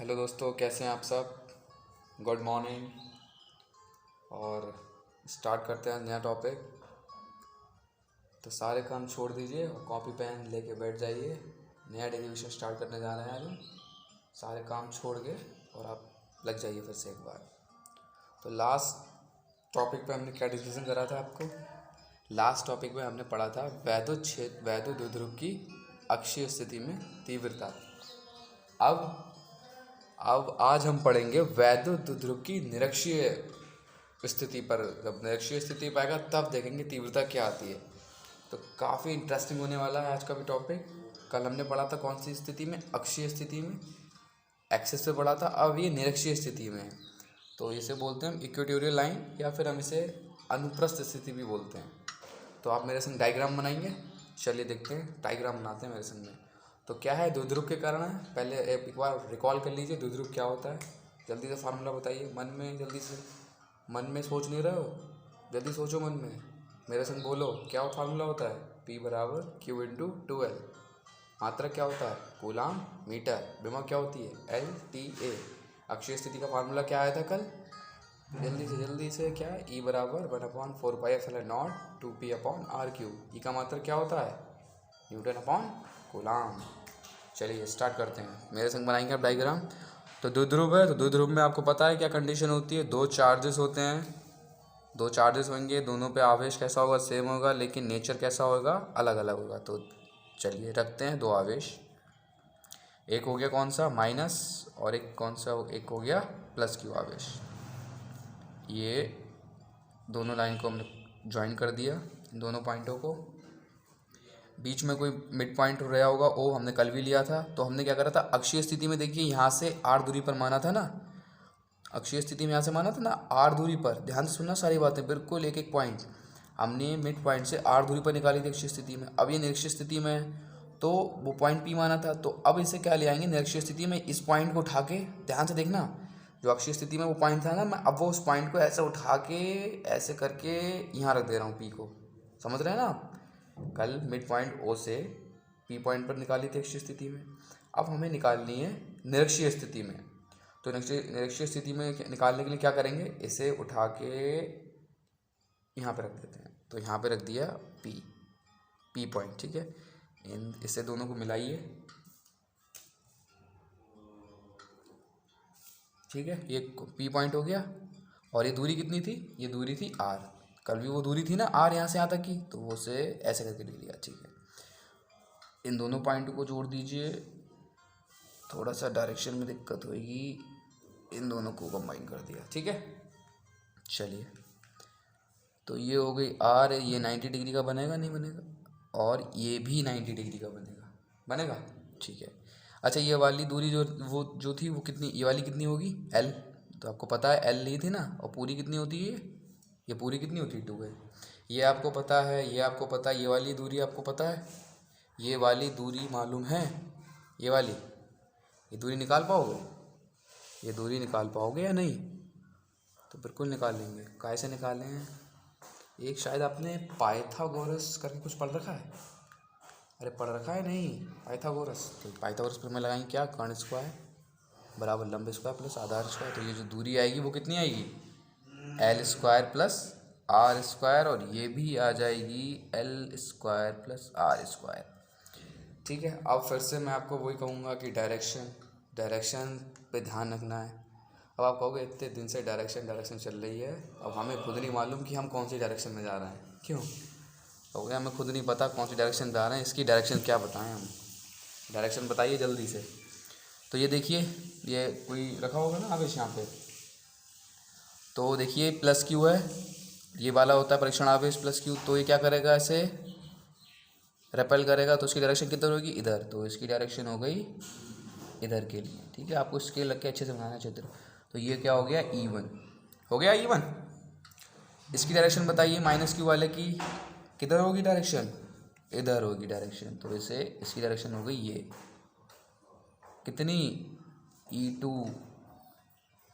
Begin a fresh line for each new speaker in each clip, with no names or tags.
Hello दोस्तों, कैसे हैं आप सब। Good morning. और स्टार्ट करते हैं नया टॉपिक। तो सारे काम छोड़ दीजिए और कॉपी पेन लेके बैठ जाइए। नया डेरिवेशन स्टार्ट करने जा रहे हैं आज हम। सारे काम छोड़ के और आप लग जाइए फिर से एक बार। तो लास्ट टॉपिक पे हमने क्या डिस्कशन करा था आपको। लास्ट टॉपिक में हमने पढ़ा था वैद्युत द्विध्रुव की अक्षीय स्थिति में तीव्रता। अब आज हम पढ़ेंगे वैद्युत द्विध्रुव की निरक्षीय स्थिति पर। जब निरक्षीय स्थिति पाएगा तब देखेंगे तीव्रता क्या आती है। तो काफ़ी इंटरेस्टिंग होने वाला है आज का भी टॉपिक। कल हमने पढ़ा था कौन सी स्थिति में, अक्षीय स्थिति में, एक्सिस पे पढ़ा था। अब ये निरक्षीय स्थिति में है। तो इसे बोलते हैं हम इक्वेटोरियल लाइन, या फिर हम इसे अनुप्रस्थ स्थिति भी बोलते हैं। तो आप मेरे संग डायग्राम बनाएंगे। चलिए देखते हैं, डायग्राम बनाते हैं मेरे संग में। तो क्या है, द्विध्रुव के कारण है। पहले एक बार रिकॉल कर लीजिए द्विध्रुव क्या होता है। जल्दी से फार्मूला बताइए मन में, जल्दी से। मन में सोच नहीं रहे हो, जल्दी सोचो मन में, मेरे संग बोलो क्या फार्मूला होता है। P बराबर Q इंटू 2L। मात्रा क्या होता है, कूलाम मीटर। विभव क्या होती है, LTA। अक्षीय स्थिति का फार्मूला क्या आया था कल, जल्दी से क्या है, E बराबर 1/4πε0 2p/r³। ई का मात्रा क्या होता है, न्यूटन अपॉन कूलाम। चलिए स्टार्ट करते हैं, मेरे संग बनाएंगे आप डायग्राम। तो द्विध्रुव है, तो द्विध्रुव में आपको पता है क्या कंडीशन होती है, दो चार्जेस होते हैं। दो चार्जेस होंगे, दोनों पे आवेश कैसा होगा, सेम होगा, लेकिन नेचर कैसा होगा, अलग अलग होगा। तो चलिए रखते हैं दो आवेश। एक हो गया कौन सा, माइनस, और एक कौन सा, एक हो गया प्लस क्यू आवेश। ये दोनों लाइन को हमने ज्वाइन कर दिया, दोनों पॉइंटों को। बीच में कोई मिड पॉइंट रहा होगा, ओ हमने कल भी लिया था। तो हमने क्या करा था, अक्षीय स्थिति में देखिए यहाँ से आर दूरी पर माना था ना। अक्षीय स्थिति में यहाँ से माना था ना आर दूरी पर। ध्यान से सुनना सारी बातें, बिल्कुल एक एक पॉइंट हमने मिड पॉइंट से आर दूरी पर निकाली थी अक्षीय स्थिति में। अब ये निरक्षीय स्थिति में है तो वो पॉइंट पी माना था। तो अब इसे क्या ले आएंगे निरक्षीय स्थिति में, इस पॉइंट को उठा के, ध्यान से देखना, जो अक्षीय स्थिति में वो पॉइंट था ना, मैं अब वो उस पॉइंट को ऐसे उठा के ऐसे करके यहाँ रख दे रहा हूँ पी को। समझ रहे हैं ना आप। कल मिड पॉइंट ओ से पी पॉइंट पर निकाली थी अक्षीय स्थिति में। अब हमें निकालनी है निरक्षीय स्थिति में। तो निरक्षीय स्थिति में निकालने के लिए क्या करेंगे, इसे उठा के यहाँ पे रख देते हैं। तो यहाँ पे रख दिया पी पॉइंट, ठीक है। इससे दोनों को मिलाइए, ठीक है। ये पी पॉइंट हो गया। और ये दूरी कितनी थी, ये दूरी थी आर। कल भी वो दूरी थी ना आर, यहाँ से यहाँ तक की, तो वो से ऐसे करके ले लिया, ठीक है। इन दोनों पॉइंट को जोड़ दीजिए। थोड़ा सा डायरेक्शन में दिक्कत होगी, इन दोनों को कंबाइन कर दिया, ठीक है। चलिए, तो ये हो गई आर। ये 90 डिग्री का बनेगा, नहीं बनेगा, और ये भी 90 डिग्री का बनेगा, ठीक है। अच्छा, ये वाली दूरी जो थी वो कितनी, ये वाली कितनी होगी, L। तो आपको पता है L ली थी ना, और पूरी कितनी होती है, ये पूरी कितनी होती है, 2 है। ये आपको पता है, ये आपको पता है, ये वाली दूरी आपको पता है, ये वाली दूरी मालूम है, ये वाली, ये दूरी निकाल पाओगे, ये दूरी निकाल पाओगे या नहीं। तो बिल्कुल निकाल लेंगे। कैसे निकालें, एक शायद आपने पाइथागोरस करके कुछ पढ़ रखा है। अरे पढ़ रखा है नहीं, पाइथागोरस। तो पाइथागोरस पर मैं लगाएंगे क्या, कर्ण स्क्वायर बराबर लंब स्क्वायर प्लस आधार स्क्वायर। तो ये जो दूरी आएगी वो कितनी आएगी, L square plus R square, और ये भी आ जाएगी L square plus R square, ठीक है। अब फिर से मैं आपको वही कहूँगा कि डायरेक्शन पे ध्यान रखना है। अब आप कहोगे इतने दिन से डायरेक्शन चल रही है, अब हमें खुद नहीं मालूम कि हम कौन सी डायरेक्शन में जा रहे हैं, क्यों कहोगे, हमें खुद नहीं पता कौन सी डायरेक्शन जा रहे हैं, इसकी डायरेक्शन क्या बताएं हम, डायरेक्शन बताइए जल्दी से। तो ये देखिए, ये कोई रखा होगा ना आवेश यहाँ पे। तो देखिए प्लस क्यू है, ये वाला होता है परीक्षण आवेश प्लस क्यू। तो ये क्या करेगा, ऐसे रेपेल करेगा, तो उसकी डायरेक्शन किधर होगी, इधर। तो इसकी डायरेक्शन हो गई इधर के लिए, ठीक है। आपको स्केल लग के अच्छे से बनाना चित्र। तो ये क्या हो गया, E1 हो गया, E1। इसकी डायरेक्शन बताइए माइनस क्यू वाले की, किधर होगी डायरेक्शन, इधर होगी डायरेक्शन। तो इसे इसकी डायरेक्शन हो गई ये कितनी, E2।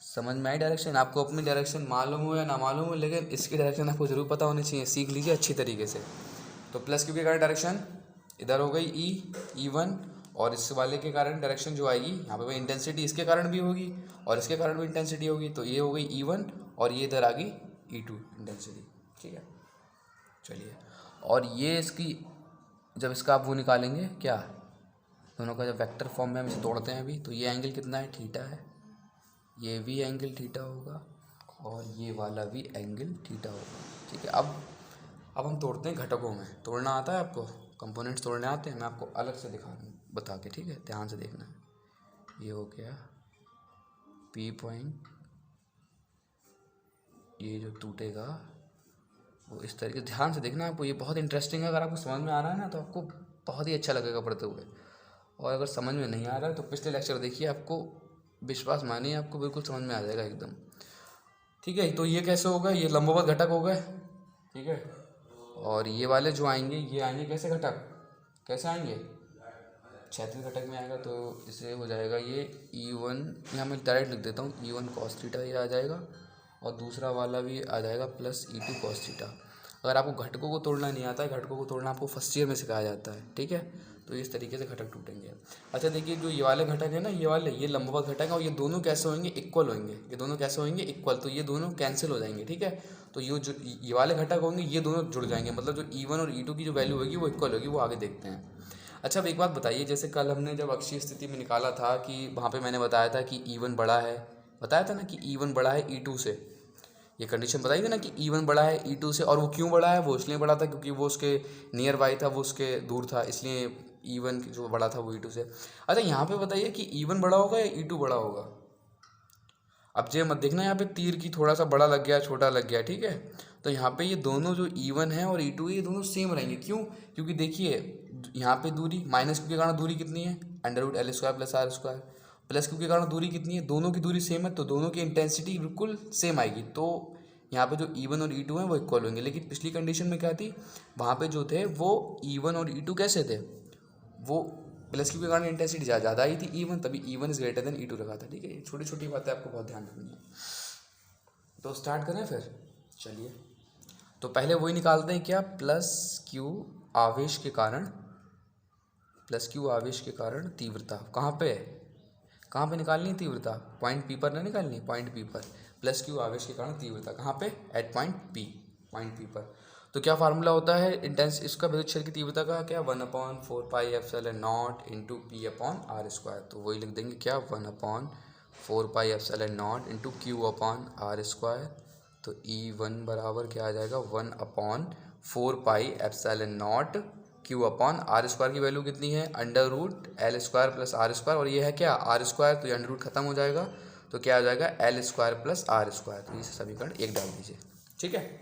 समझ में आई डायरेक्शन। आपको अपनी डायरेक्शन मालूम हो या ना मालूम हो, लेकिन इसकी डायरेक्शन आपको ज़रूर पता होनी चाहिए, सीख लीजिए अच्छी तरीके से। तो प्लस क्यू के कारण डायरेक्शन इधर हो गई E1, और इस वाले के कारण डायरेक्शन जो आएगी यहाँ पे इंटेंसिटी इसके कारण भी होगी और इसके कारण भी इंटेंसिटी होगी, तो ये हो गई E1 और ये इधर आ गई E2 इंटेंसिटी। ठीक है, चलिए, और ये इसकी जब इसका आप वो निकालेंगे क्या, दोनों का जब वेक्टर फॉर्म में हम इसे तोड़ते हैं अभी, तो ये एंगल कितना है, थीटा है, ये भी एंगल थीटा होगा और ये वाला भी एंगल थीटा होगा। ठीक है, अब हम तोड़ते हैं घटकों में। तोड़ना आता है आपको, कंपोनेंट्स तोड़ने आते हैं, मैं आपको अलग से दिखा दूँ बता के। ठीक है, ध्यान से देखना है। ये हो गया P पॉइंट, ये जो टूटेगा वो इस तरीके, ध्यान से देखना आपको, ये बहुत इंटरेस्टिंग है। अगर आपको समझ में आ रहा है ना तो आपको बहुत ही अच्छा लगेगा पढ़ते हुए, और अगर समझ में नहीं आ रहा है तो पिछले लेक्चर देखिए, आपको विश्वास मानिए आपको बिल्कुल समझ में आ जाएगा एकदम। ठीक है, तो ये कैसे होगा, ये लंबवत घटक हो गए। ठीक है, और ये वाले जो आएंगे ये आएंगे कैसे घटक, कैसे आएंगे, क्षैतिज घटक में आएगा। तो इसे हो जाएगा ये E1, यहाँ मैं डायरेक्ट लिख देता हूँ, E1 cos थीटा ये आ जाएगा, और दूसरा वाला भी आ जाएगा प्लस E2 cos थीटा। अगर आपको घटकों को तोड़ना नहीं आता है, घटकों को तोड़ना आपको फर्स्ट ईयर में सिखाया जाता है। ठीक है, तो इस तरीके से घटक टूटेंगे। अच्छा देखिए, जो ये वाले घटक है ना, ये वाले, ये लंबवत घटक है, और ये दोनों कैसे होंगे, इक्वल होंगे। ये दोनों कैसे होंगे, इक्वल, तो ये दोनों कैंसिल हो जाएंगे। ठीक है, तो ये जो ये वाले घटक होंगे ये दोनों जुड़ जाएंगे, मतलब जो E1 और E2 की जो वैल्यू होगी वो इक्वल होगी, वो आगे देखते हैं। अच्छा, अब एक बात बताइए, जैसे कल हमने जब अक्षीय स्थिति में निकाला था कि वहाँ पे मैंने बताया था कि E1 बड़ा है, बताया था ना कि E1 बड़ा है E2 से, ये कंडीशन बताई थी ना कि E1 बड़ा है E2 से। और वो क्यों बड़ा है, वो इसलिए बड़ा था क्योंकि वो उसके नियर बाई था, वो उसके दूर था, इसलिए E1 जो बड़ा था वो E2 से। अच्छा, यहाँ पे बताइए कि E1 बड़ा होगा या E2 बड़ा होगा। अब ये मत देखना, यहाँ पे तीर की थोड़ा सा बड़ा लग गया, छोटा लग गया। ठीक है, तो यहाँ पे ये दोनों जो E1 है और E2 है, ये दोनों सेम रहेंगे। क्यों, क्योंकि देखिए यहाँ पे दूरी माइनस क्यू के कारण दूरी कितनी है, √L² + R², प्लस क्यू के कारण दूरी कितनी है, दोनों की दूरी सेम है, तो दोनों की इंटेंसिटी बिल्कुल सेम आएगी। तो यहाँ पे जो E1 और E2 हैं वो इक्वल होंगे। लेकिन पिछली कंडीशन में क्या थी, वहाँ पे जो थे वो E1 और E2 कैसे थे, वो प्लस क्यू के कारण इंटेंसिटी ज़्यादा आई थी E1, तभी E1 is greater than E2 रखा था। ठीक है, ये छोटी छोटी बातें आपको बहुत ध्यान रखनी है। तो स्टार्ट करें फिर, चलिए। तो पहले वही निकालते हैं क्या, प्लस क्यू आवेश के कारण, प्लस क्यू आवेश के कारण तीव्रता कहाँ पे है, कहाँ पे निकालनी है तीव्रता, पॉइंट पी पर नहीं निकालनी, पॉइंट पी पर। प्लस क्यू आवेश के कारण तीव्रता कहाँ पे, at point P, point P पर। तो क्या फार्मूला होता है इंटेंस इसका, विद्युत क्षेत्र की तीव्रता का क्या, 1/4πε0 इंटू P/r²। तो वही लिख देंगे क्या, 1/4πε0 इंटू Q/r²। तो E1 बराबर क्या आ जाएगा, 1/4πε0 Q/r² की वैल्यू कितनी है, √L² + R², और ये है क्या, R², तो ये अंडर खत्म हो जाएगा, तो क्या आ जाएगा, L² + R²। तो ये समीकरण 1 डाल दीजिए। ठीक है,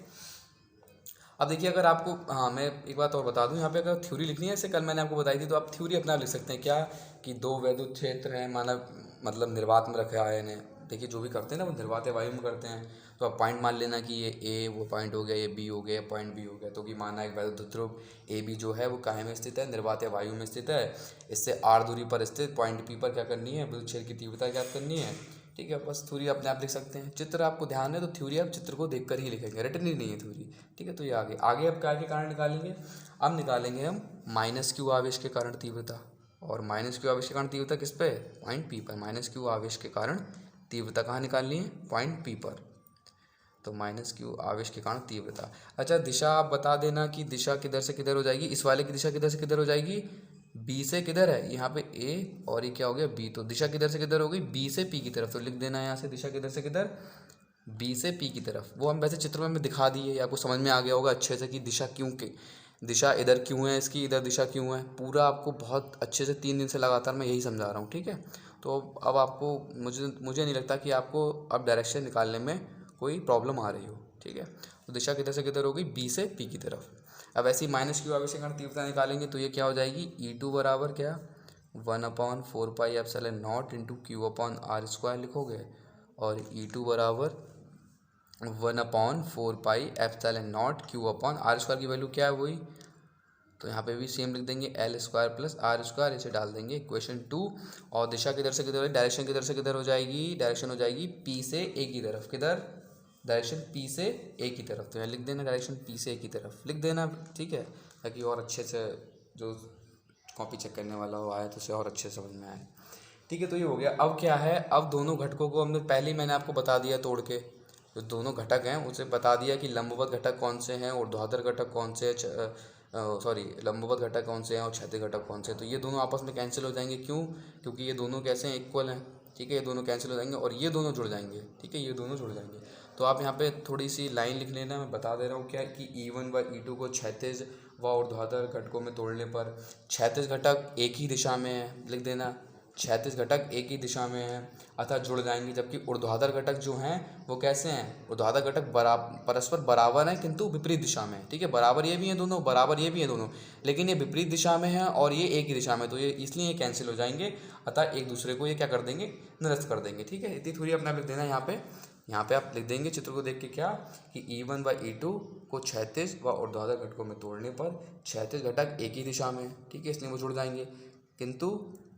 अब देखिए, अगर आपको, हाँ मैं एक बात और बता दूं, यहाँ पे अगर थ्योरी लिखनी है, जैसे कल मैंने आपको बताई थी, तो आप थ्योरी अपना लिख सकते हैं क्या, कि दो वैद्युत क्षेत्र हैं, मतलब निर्वात में रखा है इन्हें। देखिए, जो भी करते हैं ना वो निर्वात वायु में करते हैं। तो आप पॉइंट मान लेना कि ये ए वो पॉइंट हो गया, ये बी हो गया, पॉइंट बी हो गया। तो कि माना एक वैद्युत ध्रुव ए बी जो है वो काहे में स्थित है, निर्वात वायु में स्थित है। इससे r दूरी पर स्थित पॉइंट पी पर क्या करनी है, विद्युत क्षेत्र की तीव्रता ज्ञात करनी है। ठीक है, बस थ्योरी अपने आप लिख सकते हैं। चित्र आपको ध्यान है तो थ्योरी आप चित्र को देखकर ही लिखेंगे, रिटन ही नहीं है थ्योरी। ठीक है, तो ये आगे आगे अब क्या के कारण निकालेंगे, अब निकालेंगे हम माइनस क्यू आवेश के कारण तीव्रता। और माइनस क्यू आवेश के कारण तीव्रता किस पे, पॉइंट पी पर। माइनस क्यू आवेश के कारण तीव्रता कहाँ निकालनी है, पॉइंट पी पर। तो माइनस क्यू आवेश के कारण तीव्रता। अच्छा, दिशा आप बता देना कि दिशा किधर से किधर हो जाएगी, इस वाले की दिशा किधर से किधर हो जाएगी, बी से किधर है, यहाँ पे ए और ये क्या हो गया बी, तो दिशा किधर से किधर हो गई, बी से पी की तरफ। तो लिख देना है यहाँ से दिशा किधर से किधर, बी से पी की तरफ। वो हम वैसे चित्र में दिखा दिए, आपको समझ में आ गया होगा अच्छे से कि दिशा क्यों की, दिशा इधर क्यों है इसकी, इधर दिशा क्यों है, पूरा आपको बहुत अच्छे से 3 दिन से लगातार मैं यही समझा रहा हूँ। ठीक है, तो अब आपको मुझे नहीं लगता कि आपको अब डायरेक्शन निकालने में कोई प्रॉब्लम आ रही हो। ठीक है, तो दिशा किधर से किधर होगी, बी से पी की तरफ। अब ऐसे ही माइनस क्यू आवेश के कारण तीव्रता निकालेंगे, तो ये क्या हो जाएगी, E2 बराबर क्या, 1/4πε0 इंटू Q/r² लिखोगे, और E2 बराबर 1/4πε0 Q/r² की वैल्यू क्या है वही, तो यहाँ पे भी सेम लिख देंगे, L² + R², इसे डाल देंगे इक्वेशन 2। और दिशा किधर से किधर, डायरेक्शन किधर से किधर हो जाएगी, डायरेक्शन हो जाएगी P से A की तरफ। किधर, डायरेक्शन P से A की तरफ। तो यहाँ लिख देना डायरेक्शन P से A की तरफ लिख देना। ठीक है, ताकि और अच्छे से जो कॉपी चेक करने वाला हो आए तो उसे और अच्छे से समझ में आए। ठीक है, तो ये हो गया। अब क्या है, अब दोनों घटकों को हमने पहले ही मैंने आपको बता दिया तोड़ के, जो दोनों घटक हैं उसे बता दिया कि लंबवत घटक कौन से हैं, ऊर्ध्वाधर घटक कौन से हैं, लंबवत घटक कौन से हैं और क्षैतिज घटक कौन से हैं। तो ये दोनों आपस में कैंसिल हो जाएंगे, क्यों? क्योंकि ये दोनों कैसे हैं, इक्वल हैं। ठीक है, ये दोनों कैंसिल हो जाएंगे और ये दोनों जुड़ जाएंगे। ठीक है, ये दोनों जुड़ जाएंगे। तो आप यहाँ पे थोड़ी सी लाइन लिख लेना, मैं बता दे रहा हूँ क्या कि E1 व E2 को क्षैतिज व ऊर्ध्वाधर घटकों में तोड़ने पर क्षैतिज घटक एक ही दिशा में है, लिख देना, क्षैतिज घटक एक ही दिशा में है अतः जुड़ जाएंगे। जबकि ऊर्ध्वाधर घटक जो हैं वो कैसे हैं, ऊर्ध्वाधर घटक परस्पर बराबर हैं किंतु विपरीत दिशा में। ठीक है, बराबर ये भी हैं दोनों, बराबर ये भी हैं दोनों, लेकिन ये विपरीत दिशा में है और ये एक ही दिशा में, तो ये इसलिए ये कैंसिल हो जाएंगे। अतः एक दूसरे को ये क्या कर देंगे, निरस्त कर देंगे। ठीक है, इतनी थोड़ी अपना लिख देना यहाँ पे आप लिख देंगे चित्र को देख के क्या कि E1 व E2 को क्षैतिज व ऊर्ध्वाधर घटकों में तोड़ने पर क्षैतिज घटक एक ही दिशा में है। ठीक है, इसलिए वो जुड़ जाएंगे, किंतु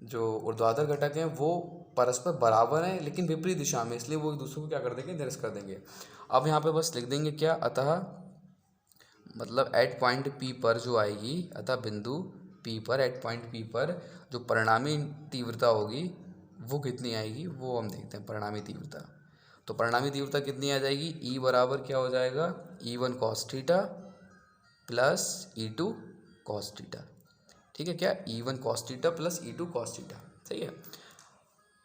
जो ऊर्ध्वाधर घटक हैं वो परस्पर बराबर हैं लेकिन विपरीत दिशा में, इसलिए वो एक दूसरे को क्या कर देंगे, निरस्त कर देंगे। अब यहाँ पे बस लिख देंगे क्या, अतः मतलब एट पॉइंट P पर जो आएगी, अतः बिंदु P पर, एट पॉइंट P पर जो परिणामी तीव्रता होगी वो कितनी आएगी, वो हम देखते हैं। परिणामी तीव्रता, तो परिणामी तीव्रता कितनी आ जाएगी, E बराबर क्या हो जाएगा, E1 cos theta plus E2 cos theta. ठीक है, क्या E1 cos theta plus E2 cos theta, सही है।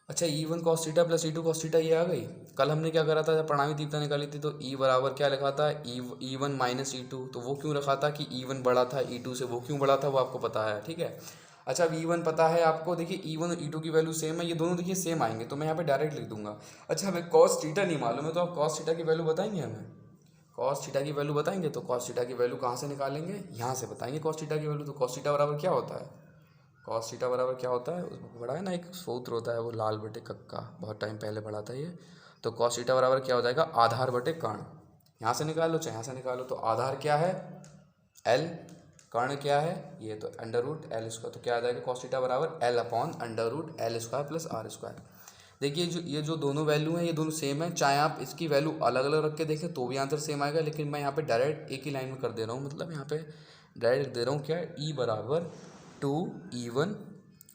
अच्छा, E1 cos theta plus E2 cos theta ये आ गई। कल हमने क्या करा था, जब परिणामी तीव्रता निकाली थी तो E बराबर क्या लिखा था, E1 माइनस E2, तो वो क्यों रखा था कि E1 बड़ा था E2 से, वो क्यों बड़ा था वो आपको पता है। ठीक है, अच्छा अब E1 पता है आपको, देखिए E1 और E2 की वैल्यू सेम है, ये दोनों देखिए सेम आएंगे, तो मैं यहाँ पे डायरेक्ट लिख दूंगा। अच्छा, हमें cos थीटा नहीं मालूम है, तो आप cos थीटा की वैल्यू बताएंगे, हमें cos थीटा की वैल्यू बताएंगे, तो cos थीटा की वैल्यू कहाँ से निकालेंगे, यहाँ से बताएंगे cos थीटा की वैल्यू। तो cos थीटा बराबर क्या होता है, cos थीटा बराबर क्या होता है, उसमें पढ़ा है ना, एक सूत्र होता है वो लाल बटे कक्का, बहुत टाइम पहले पढ़ा था ये। तो cos थीटा बराबर क्या हो जाएगा, आधार बटे कर्ण, यहाँ से निकालो चाहे यहाँ से निकालो। तो आधार क्या है, L, कर्ण क्या है, ये तो अंडर रूट L स्क्वायर, तो क्या आ जाएगा cos थीटा बराबर L upon under root L square plus R square. देखिए ये जो दोनों वैल्यू हैं ये दोनों सेम है, चाहे आप इसकी वैल्यू अलग अलग रख के देखें तो भी आंसर सेम आएगा, लेकिन मैं यहाँ पे डायरेक्ट एक ही लाइन में कर दे रहा हूँ, मतलब यहाँ पे डायरेक्ट लिख दे रहा हूँ क्या, E बराबर 2E1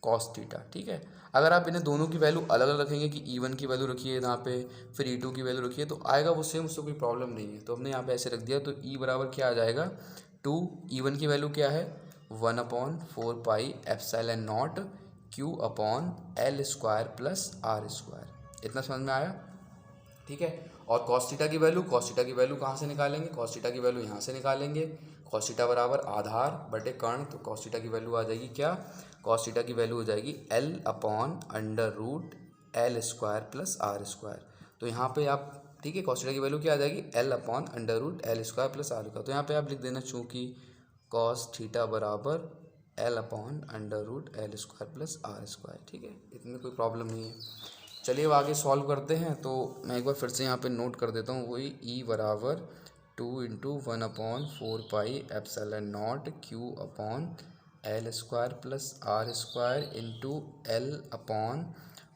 cos थीटा। ठीक है, अगर आप इन्हें दोनों की वैल्यू अलग अलग रखेंगे कि E1 की वैल्यू रखिए यहाँ पे, फिर E2 की वैल्यू रखिए, तो आएगा वो सेम, उससे कोई प्रॉब्लम नहीं है। तो हमने यहाँ पे ऐसे रख दिया, तो E बराबर क्या आ जाएगा, 2, E1 की वैल्यू क्या है 1/4 pi epsilon naught Q upon L square plus R square. इतना समझ में आया। ठीक है, और cos थीटा की वैल्यू कहाँ से निकालेंगे, cos थीटा की वैल्यू यहाँ से निकालेंगे। cos थीटा बराबर आधार बटे कर्ण, तो cos थीटा की वैल्यू आ जाएगी क्या, cos थीटा की वैल्यू हो जाएगी L upon under root L square plus R square. तो यहाँ पे आप, ठीक है, cos थीटा की वैल्यू क्या आ जाएगी, L upon under root L square plus R square. तो यहाँ पे आप लिख देना, चूँकि cos थीटा बराबर L upon under root L square plus R square. ठीक है, इतनी कोई प्रॉब्लम नहीं है। चलिए अब आगे सॉल्व करते हैं, तो मैं एक बार फिर से यहाँ पे नोट कर देता हूँ, वही E बराबर 2 into 1/4 pi epsilon naught Q upon L square plus R square into L upon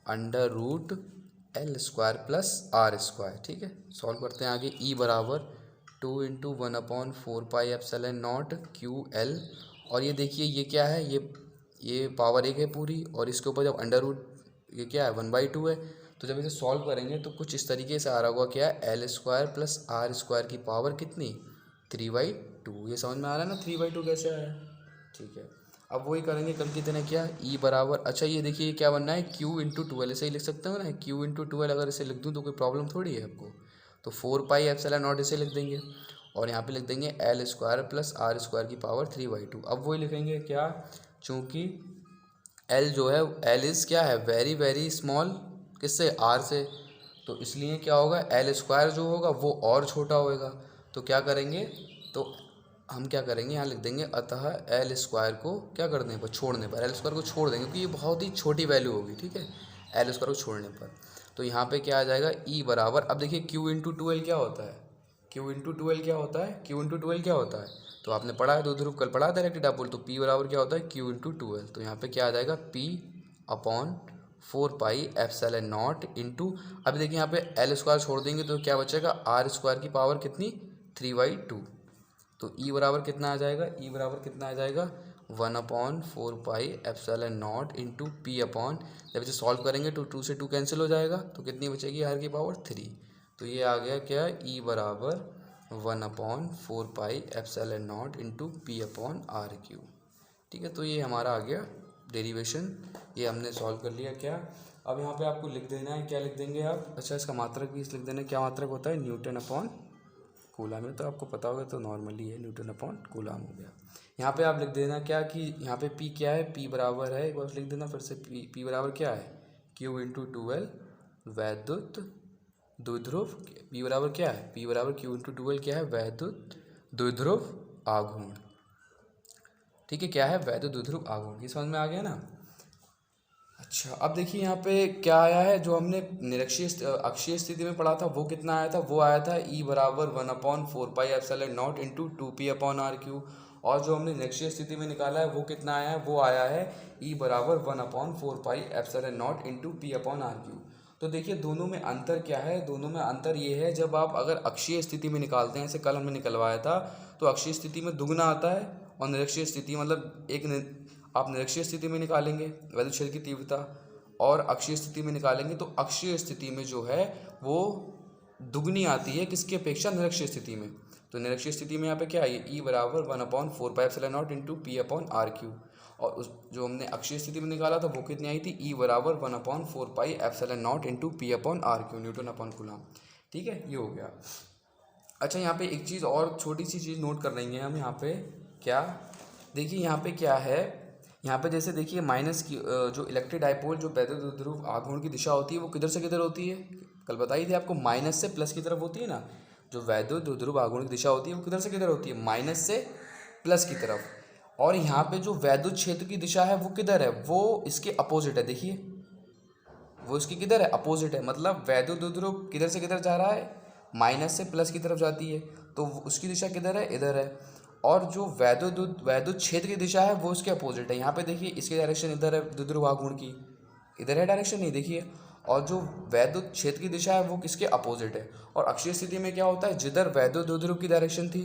under root L square plus R square. ठीक है, सॉल्व करते हैं आगे। E बराबर 2 into 1/4 pi epsilon naught QL, और ये देखिए ये क्या है, ये पावर 1 है पूरी, और इसके ऊपर जब अंडर रूट, ये क्या है 1/2 है, तो जब इसे सॉल्व करेंगे तो कुछ इस तरीके से आ रहा होगा, क्या है L square plus R square की पावर कितनी 3/2। ये समझ में आ रहा है ना 3/2 कैसे आया। ठीक है, अब वही करेंगे कल की तरह, क्या E बराबर, अच्छा ये देखिए ये क्या बनना है, Q इंटू 12, ऐसे ही लिख सकते हो ना, Q इंटू 12 अगर इसे लिख दूँ तो कोई प्रॉब्लम थोड़ी है आपको। तो 4 पाई एप्सिलॉन नॉट इसे लिख देंगे, और यहाँ पे लिख देंगे L square plus R square की पावर 3/2। अब वही लिखेंगे क्या, चूँकि L जो है, L इज़ क्या है, वेरी वेरी स्मॉल, किससे, R से, तो इसलिए क्या होगा, L स्क्वायर जो होगा वो और छोटा होएगा। तो क्या करेंगे, तो हम क्या करेंगे, यहाँ लिख देंगे, अतः L स्क्वायर को क्या करने पर, छोड़ने पर, L स्क्वायर को छोड़ देंगे, क्योंकि ये बहुत ही छोटी वैल्यू होगी। ठीक है, L स्क्वायर को छोड़ने पर, तो यहाँ पे क्या आ जाएगा, E बराबर, अब देखिए Q इंटू 12 क्या होता है, Q इंटू 12 क्या होता है, Q इंटू 12 क्या होता है, तो आपने पढ़ा है, दो ध्रुव कल पढ़ा था इलेक्ट्रिक डायपोल। तो P बराबर क्या होता है, Q इंटू 12, तो यहाँ पे क्या आ जाएगा, P upon 4 pi epsilon not into, अभी देखिए यहाँ पे L स्क्वायर छोड़ देंगे तो क्या बचेगा, R स्क्वायर की पावर कितनी 3/2। तो E बराबर कितना आ जाएगा, E बराबर कितना आ जाएगा 1/4πε0 इंटू पी अपॉन, जब इसे सॉल्व करेंगे तो 2 से 2 कैंसिल हो जाएगा, तो कितनी बचेगी r की पावर 3। तो ये आ गया क्या, e बराबर 1/4πε0 into P upon R Q. ठीक है, तो ये हमारा आ गया डेरिवेशन, ये हमने सॉल्व कर लिया। क्या अब यहाँ पे आपको लिख देना है, क्या लिख देंगे आप, अच्छा इसका मात्रक भी लिख देना है। क्या मात्रक होता है, न्यूटन अपॉन कूलाम में, तो आपको पता होगा, तो नॉर्मली है न्यूटन अपॉन कूलाम हो गया। यहाँ पे आप लिख देना क्या कि यहाँ पे P क्या है, P बराबर है, एक बार लिख देना फिर से, P बराबर क्या है, Q इंटू 12 वैद्युत द्विध्रुव। P बराबर क्या है, P बराबर Q इंटू 12 क्या है, वैद्युत द्विध्रुव आघूर्ण। ठीक है, क्या है, वैद्युत द्विध्रुव आघूर्ण। ये समझ में आ गया ना। अच्छा अब देखिए यहाँ पे क्या आया है, जो हमने निरक्षीय अक्षीय स्थिति में पढ़ा था वो कितना आया था, वो आया था E बराबर 1/4πε0 into 2p upon R Q. और जो हमने निरक्षीय स्थिति में निकाला है वो कितना आया है, वो आया है E बराबर 1/4πε0 into p upon R Q. तो देखिए दोनों में अंतर क्या है, दोनों में अंतर ये है, जब आप अगर अक्षीय स्थिति में निकालते हैं, जैसे कल हमने निकलवाया था, तो अक्षीय स्थिति में दुगना आता है, और निरक्षीय स्थिति मतलब आप निरक्षीय स्थिति में निकालेंगे वैद्युत क्षेत्र की तीव्रता, और अक्षीय स्थिति में निकालेंगे तो अक्षीय स्थिति में जो है वो दुगनी आती है, किसकी अपेक्षा, निरक्षीय स्थिति में। तो निरक्षीय स्थिति में यहाँ पे क्या है, E बराबर 1/4πε0 into P upon R Q. और उस जो हमने अक्षीय स्थिति में निकाला था वो कितनी आई थी, E बराबर 1/4πε0 into P upon R Q, newton upon coulomb. ठीक है, ये हो गया। अच्छा यहाँ पे एक चीज़ और, छोटी सी चीज़ नोट कर लेंगे हम यहाँ पे, क्या देखिए यहाँ पे क्या है, यहाँ पे जैसे देखिए माइनस की जो इलेक्ट्रिक डाइपोल जो वैद्युत द्विध्रुव आघूर्ण की दिशा होती है वो किधर से किधर होती है, कल बताई थी आपको, माइनस से प्लस की तरफ होती है ना। जो वैद्युत द्विध्रुव आघूर्ण की दिशा होती है वो किधर से किधर होती है, माइनस से प्लस की तरफ। और यहाँ पे जो वैद्युत क्षेत्र की दिशा है वो किधर है, वो इसके अपोजिट है। देखिए वो इसकी किधर है, अपोजिट है, मतलब वैद्युत द्विध्रुव किधर से किधर जा रहा है, माइनस से प्लस की तरफ जाती है, तो उसकी दिशा किधर है, इधर है। और जो वैद्युत क्षेत्र की दिशा है वो इसके अपोजिट है। यहाँ पे देखिए इसकी डायरेक्शन इधर है, द्विध्रुव आघूर्ण की इधर है डायरेक्शन, नहीं देखिए। और जो वैद्युत क्षेत्र की दिशा है वो किसके अपोजिट है। और अक्षीय स्थिति में क्या होता है, जिधर वैद्युत द्विध्रुव की डायरेक्शन थी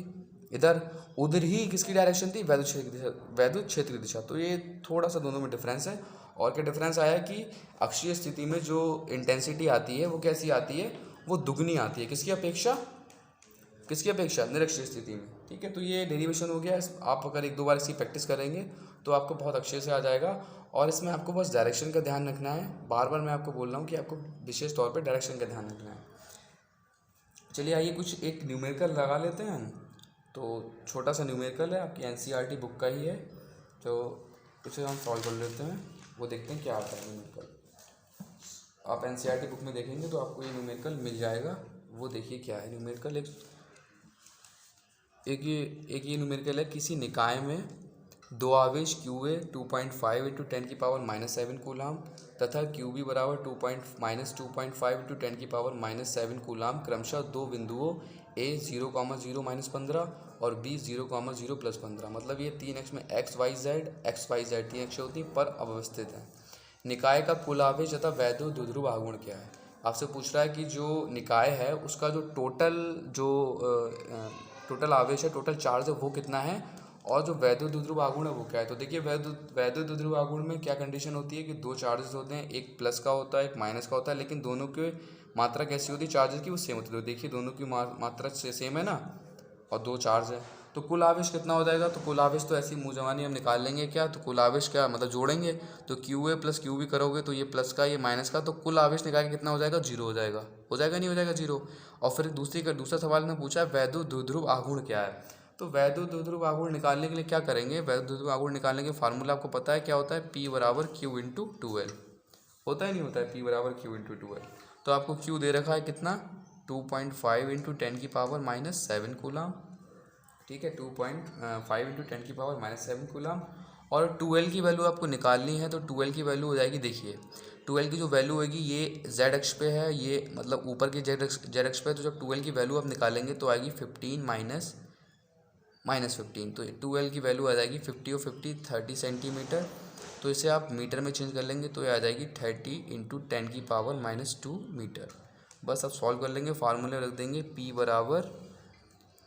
इधर, उधर ही किसकी डायरेक्शन थी, वैद्युत क्षेत्र की दिशा, वैद्युत क्षेत्र की दिशा। तो ये थोड़ा सा दोनों में डिफरेंस है। और क्या डिफरेंस आया कि अक्षीय स्थिति में जो इंटेंसिटी आती है वो कैसी आती है, वो दुगनी आती है, किसकी अपेक्षा, किसकी अपेक्षा, निरक्षीय स्थिति में। ठीक है, तो ये डेरिवेशन हो गया। आप अगर एक दो बार इसकी प्रैक्टिस करेंगे तो आपको बहुत अच्छे से आ जाएगा। और इसमें आपको बस डायरेक्शन का ध्यान रखना है, बार बार मैं आपको बोल रहा हूँ कि आपको विशेष तौर पे डायरेक्शन का ध्यान रखना है। चलिए आइए कुछ एक न्यूमेरिकल लगा लेते हैं हम। तो छोटा सा न्यूमेरिकल है, आपकी NCERT बुक का ही है, तो उसे हम सॉल्व कर लेते हैं, वो देखते हैं क्या आता है न्यूमेरिकल। आप NCERT बुक में देखेंगे तो आपको ये न्यूमेरिकल मिल जाएगा। वो देखिए क्या है न्यूमेरिकल, एक ये न्यूमेरिकल है, किसी निकाय में दो आवेश QA 2.5 इंटू 10 की पावर -7 कूलाम तथा QB बराबर -2.5 इंटू 10 की पावर -7 कूलाम क्रमशः दो बिंदुओं A 0,0 -15 और B 0,0 +15, मतलब ये 3 अक्ष में x y z 3 अक्ष होती हैं पर अवस्थित हैं। निकाय का कुल आवेश तथा वैद्युत द्विध्रुव आघूर्ण क्या है। आपसे पूछ रहा है कि जो निकाय है उसका जो टोटल आवेश है, टोटल चार्ज है, वो कितना है, और जो वैद्युत द्विध्रुव आघूर्ण है वो क्या है। तो देखिए वैद्युत द्विध्रुव आघूर्ण में क्या कंडीशन होती है कि दो चार्जेस होते हैं, एक प्लस का होता है एक माइनस का होता है, लेकिन दोनों की मात्रा कैसी होती है चार्जेस की, वो सेम होती है। तो देखिए दोनों की मात्रा से सेम है ना, और दो चार्ज है, तो कुल आवेश कितना हो जाएगा। तो कुल आवेश तो ऐसी मुँह जवानी हम निकाल लेंगे क्या, तो कुल आवेश क्या मतलब जोड़ेंगे, तो QA प्लस QB करोगे तो ये प्लस का ये माइनस का, तो कुल आवेश निकाल के कितना हो जाएगा, 0 हो जाएगा, नहीं हो जाएगा 0। और फिर दूसरा सवाल में पूछा है वैद्युत द्विध्रुव आघूर्ण क्या है। तो वैद्युत द्विध्रुव आघूर्ण निकालने के लिए क्या करेंगे, वैद्युत द्विध्रुव आघूर्ण निकालने के फार्मूला आपको पता है क्या होता है, P बराबर Q इंटू 2L होता है, नहीं होता है, P बराबर Q इंटू 2L। तो आपको Q दे रखा है कितना, 2.5 इंटू 10 की पावर -7 कूलाम, ठीक है, 2.5 इंटू 10 की पावर -7 कूलाम। और 2L की वैल्यू आपको निकालनी है, तो 2L की वैल्यू हो जाएगी, देखिए 2L की जो वैल्यू होगी ये z अक्ष पे है, ये मतलब ऊपर के z अक्ष पे है, तो जब 2L की वैल्यू आप निकालेंगे तो आएगी 15 -15, तो 2L की वैल्यू आ जाएगी 50 और 50 30 सेंटीमीटर। तो इसे आप मीटर में चेंज कर लेंगे तो ये आ जाएगी 30 इंटू 10 की पावर -2 मीटर। बस अब सॉल्व कर लेंगे, फार्मूले रख देंगे, P बराबर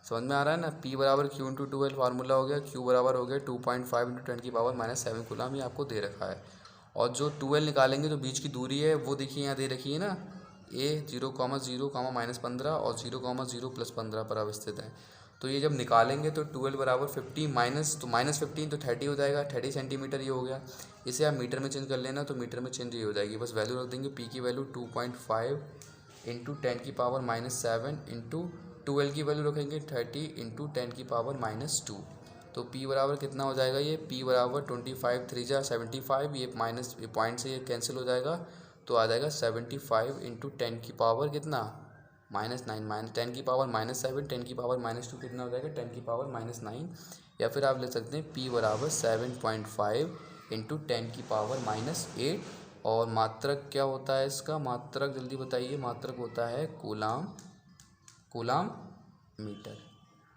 समझ में आ रहा है ना। P बराबर क्यू इंटू 12 फार्मूला हो गया, Q बराबर हो गया 2.5 इंटू 10⁻⁷ कूलम, ये आपको दे रखा है। और जो 12 निकालेंगे, जो बीच की दूरी है वो देखिए यहाँ दे रखी है ना, A 0,0, -15 और 0,0 + 15 पर अवस्थित है। तो ये जब निकालेंगे तो 12 बराबर 50 माइनस, तो -15 तो 30 हो जाएगा, 30 सेंटीमीटर ये हो गया। इसे आप मीटर में चेंज कर लेना, तो मीटर में चेंज ये हो जाएगी। बस वैल्यू रख देंगे, P की वैल्यू 2.5 इंटू 10⁻⁷ इंटू 12 की वैल्यू रखेंगे 30 इंटू 10⁻⁻2। तो P बराबर कितना हो जाएगा, ये P बराबर 25 3 जा 75, ये माइनस ये पॉइंट से ये कैंसिल हो जाएगा, तो आ जाएगा 75 इंटू 10 की पावर कितना -9, -10⁻⁷, 10⁻⁻2 कितना हो जाएगा 10⁻⁻9। या फिर आप ले सकते हैं P बराबर 7.5 इंटू 10⁻⁸। और मात्रक क्या होता है इसका, मात्रक जल्दी बताइए, मात्रक होता है कूलाम मीटर।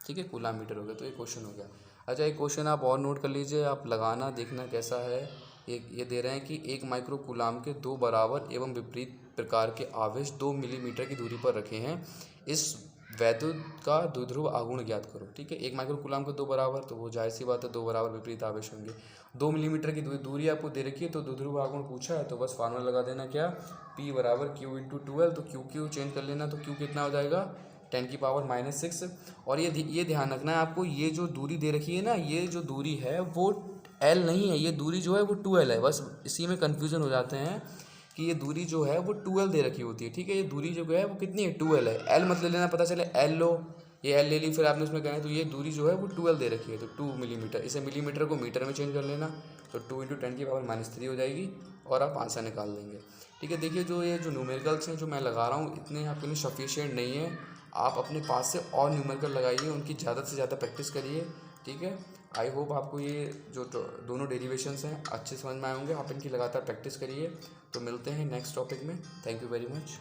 ठीक है, कूलाम मीटर हो गया। तो ये क्वेश्चन हो गया। अच्छा, एक क्वेश्चन आप और नोट कर लीजिए, आप लगाना देखना कैसा है। ये दे रहे हैं कि 1 माइक्रो कूलाम के 2 बराबर एवं विपरीत प्रकार के आवेश 2 मिलीमीटर की दूरी पर रखे हैं। इस वैद्युत का द्विध्रुव आघूर्ण ज्ञात करो। ठीक है, 1 माइक्रो कूलाम के 2 बराबर, तो वो जाहिर सी बात है 2 बराबर विपरीत आवेश होंगे। 2 मिलीमीटर की दूरी आपको दे रखी है, तो द्विध्रुव आघूर्ण पूछा है, तो बस फार्मूला लगा देना क्या, P बराबर Q इंटू 12, तो Q चेंज कर लेना, तो Q कितना हो जाएगा 10⁻⁻6। और ये ध्यान रखना है आपको, ये जो दूरी दे रखी है ना, ये जो दूरी है वो L नहीं है, ये दूरी जो है वो 2L है। बस इसी में कन्फ्यूज़न हो जाते हैं कि ये दूरी जो है वो 2L दे रखी होती है। ठीक है, ये दूरी जो है वो कितनी है 2L है। L मत ले लेना, पता चले L लो, ये L ले ली फिर आपने उसमें कहना है, तो ये दूरी जो है वो 2L दे रखी है, तो 2 मिलीमीटर। इसे मिलीमीटर को मीटर में चेंज कर लेना, तो 2 इंटू 10⁻⁻3 हो जाएगी और आप आंसर निकाल देंगे। ठीक है, देखिए ये जो न्यूमेरिकल्स हैं जो मैं लगा रहा हूँ, इतने आपके लिए सफिशिएंट नहीं है। आप अपने पास से और न्यूमेरिकल लगाइए, उनकी ज़्यादा से ज़्यादा प्रैक्टिस करिए। ठीक है, आई होप आपको ये जो दोनों डेरिवेशंस हैं अच्छे समझ में आए होंगे। आप इनकी लगातार प्रैक्टिस करिए। तो मिलते हैं नेक्स्ट टॉपिक में। Thank you very much.